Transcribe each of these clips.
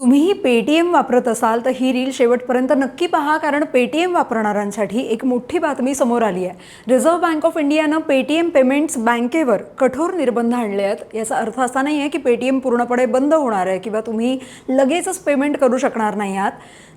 तुम्हीही पेटीएम वापरत असाल तर ही रील शेवटपर्यंत नक्की पहा, कारण पेटीएम वापरणाऱ्यांसाठी एक मोठी बातमी समोर आली आहे. रिझर्व्ह बँक ऑफ इंडियानं पेटीएम पेमेंट्स बँकेवर कठोर निर्बंध आणले आहेत. याचा अर्थ असा नाही आहे की पेटीएम पूर्णपणे बंद होणार आहे किंवा तुम्ही लगेचच पेमेंट करू शकणार नाही आहात.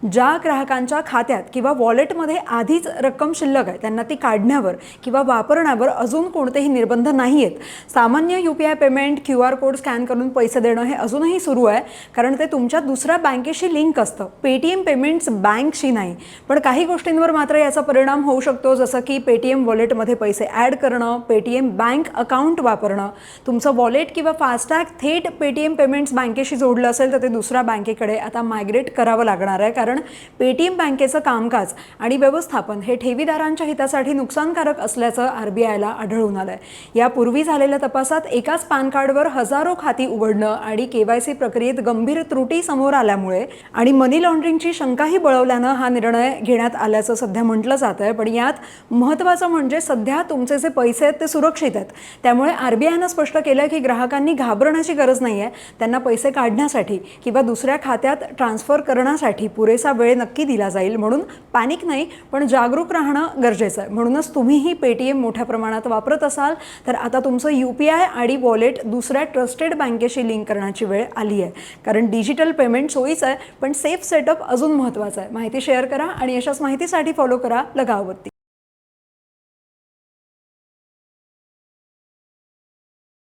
ज्या ग्राहकांच्या खात्यात किंवा वॉलेटमध्ये आधीच रक्कम शिल्लक आहे त्यांना ती काढण्यावर किंवा वापरण्यावर अजून कोणतेही निर्बंध नाही आहेत. सामान्य UPI payment, QR code scan करून पैसे देणं हे अजूनही सुरू आहे, कारण ते तुमच्या दुसऱ्या बँकेशी लिंक असतं, पेटीएम पेमेंट्स बँकशी नाही. पण काही गोष्टींवर मात्र याचा परिणाम होऊ शकतो, जसं की पेटीएम वॉलेटमध्ये पैसे ॲड करणं, पेटीएम बँक अकाउंट वापरणं. तुमचं वॉलेट किंवा फास्टॅग थेट पेटीएम पेमेंट्स बँकेशी जोडलं असेल तर ते दुसऱ्या बँकेकडे आता मायग्रेट करावं लागणार आहे, कारण पेटीएम बँकेचं कामकाज आणि व्यवस्थापन हे ठेवीदारांच्या हितासाठी नुकसानकारक असल्याचं RBIला आढळून आलंय. यापूर्वी झालेल्या तपासात एकाच पॅन कार्डवर हजारो खाती उघडणं आणि KYC प्रक्रियेत गंभीर त्रुटी समोर आल्यामुळे आणि मनी लॉन्ड्रिंगची शंकाही बळवल्यानं हा निर्णय घेण्यात आल्याचं सध्या म्हटलं जात आहे. पण यात महत्त्वाचं म्हणजे सध्या तुमचे जे पैसे आहेत ते सुरक्षित आहेत. त्यामुळे RBIनं स्पष्ट केलं की ग्राहकांनी घाबरण्याची गरज नाही आहे. त्यांना पैसे काढण्यासाठी किंवा दुसऱ्या खात्यात ट्रान्सफर करण्यासाठी पुरेसा वेळ नक्की दिला जाईल. म्हणून पॅनिक नाही, पण जागरूक राहणं गरजेचं आहे. म्हणूनच तुम्हीही पेटीएम मोठ्या प्रमाणात वापरत असाल तर आता तुमचं UPI आणि वॉलेट दुसऱ्या ट्रस्टेड बँकेशी लिंक करण्याची वेळ आली आहे, कारण डिजिटल पेमेंट सोयीचं आहे पण सेफ सेटअप अजून महत्त्वाचं आहे. माहिती शेअर करा आणि अशाच माहितीसाठी फॉलो करा लगाववरती.